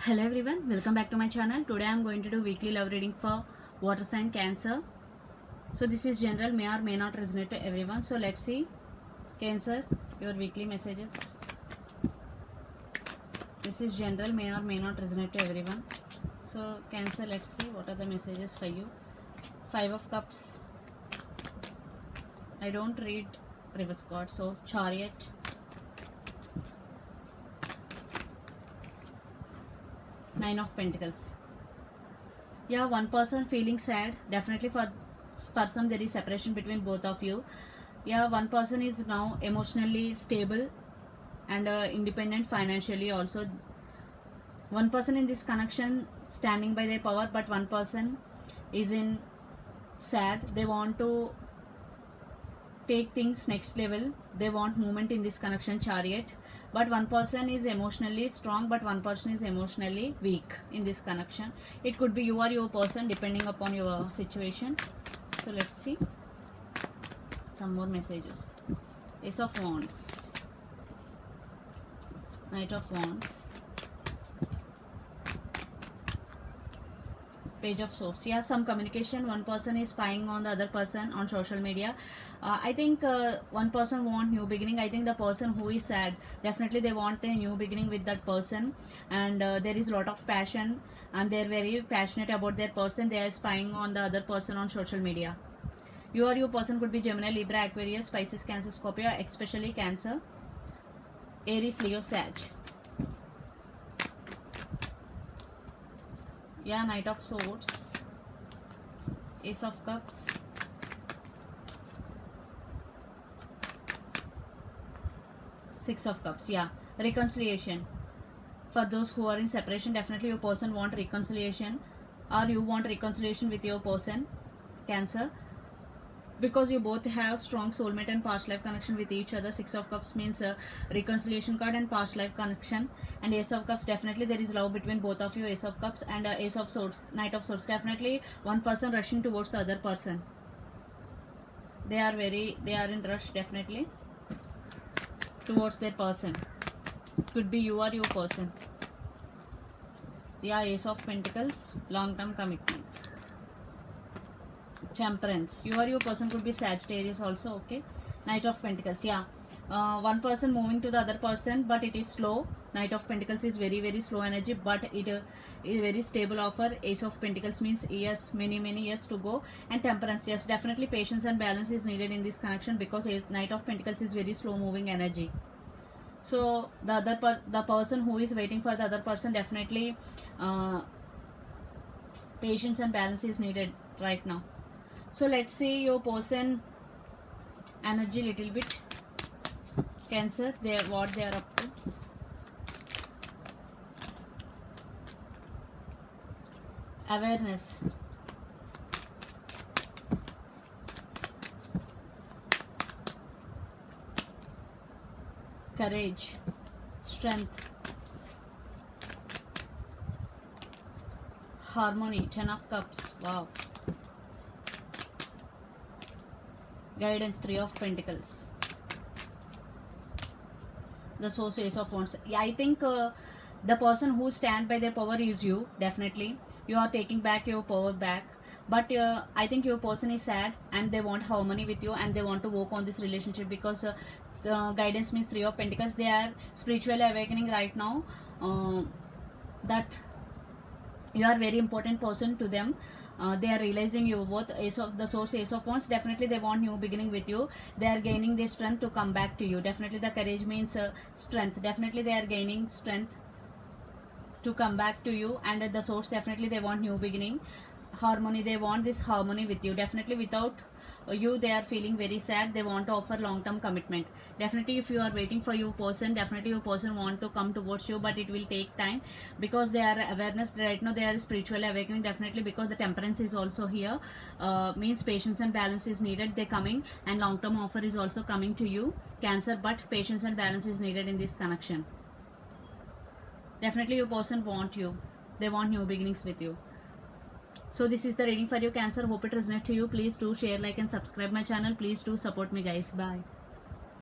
Hello everyone, welcome back to my channel. Today I am going to do weekly love reading for water sign Cancer. So this is general, may or may not resonate to everyone. So let's see. Cancer, your weekly messages. This is general, may or may not resonate to everyone. So Cancer, let's see what are the messages for you. 5 of Cups. I don't read reverse cards. So Chariot. Nine of Pentacles. Yeah, one person feeling sad. Definitely for some there is separation between both of you. Yeah, one person is now emotionally stable and independent financially also. One person in this connection standing by their power, but one person is in sad. They want to take things next level. They want movement in this connection, Chariot. But one person is emotionally strong, but one person is emotionally weak in this connection. It could be you or your person depending upon your situation. So let's see some more messages. Ace of Wands, Knight of Wands, Page of Swords. Yeah, some communication. One person is spying on the other person on social media. I think one person want new beginning. I think the person who is sad, definitely they want a new beginning with that person, and there is a lot of passion and they're very passionate about their person. They are spying on the other person on social media. You or your person could be Gemini, Libra, Aquarius, Pisces, Cancer, Scorpio, especially Cancer, Aries, Leo, Sag. Yeah, Knight of Swords, Ace of Cups, Six of Cups. Yeah, reconciliation. For those who are in separation, definitely your person want reconciliation, or you want reconciliation with your person, Cancer, because you both have strong soulmate and past life connection with each other. Six of Cups means reconciliation card and past life connection. And Ace of Cups, definitely there is love between both of you. Ace of Cups and Ace of Swords, Knight of Swords. Definitely one person rushing towards the other person. They are in rush definitely towards their person. Could be you or your person. Yeah, Ace of Pentacles, long-term commitment. Temperance, you or your person could be Sagittarius also. Okay, Knight of Pentacles. Yeah, one person moving to the other person, but it is slow. Knight of Pentacles is very slow energy, but it is very stable offer. Ace of Pentacles means years, many years to go. And Temperance, yes, definitely patience and balance is needed in this connection, because Knight of Pentacles is very slow moving energy. So the person who is waiting for the other person, definitely patience and balance is needed right now. So let's see your person energy little bit. Cancer, what they are up to. Awareness, courage, strength, harmony, 10 of Cups. Wow. Guidance, 3 of Pentacles. The Source, Ace of Wands. Yeah, I think the person who stand by their power is you. Definitely you are taking back your power back, but I think your person is sad and they want harmony with you, and they want to work on this relationship, because the guidance means 3 of Pentacles. They are spiritually awakening right now, that you are very important person to them. They are realizing your worth. Ace of the Source, Ace of Wands, definitely they want new beginning with you. They are gaining their strength to come back to you. Definitely the courage means strength. Definitely they are gaining strength to come back to you. And the Source, definitely they want new beginning. Harmony, they want this harmony with you. Definitely without you they are feeling very sad. They want to offer long-term commitment. Definitely if you are waiting for your person, definitely your person want to come towards you, but it will take time, because they are awareness right now. They are spiritually awakening, definitely, because the Temperance is also here. Means patience and balance is needed. They coming, and long-term offer is also coming to you, Cancer, but patience and balance is needed in this connection. Definitely your person want you. They want new beginnings with you. So this is the reading for you, Cancer. Hope it resonates to you. Please do share, like and subscribe my channel. Please do support me, guys. Bye.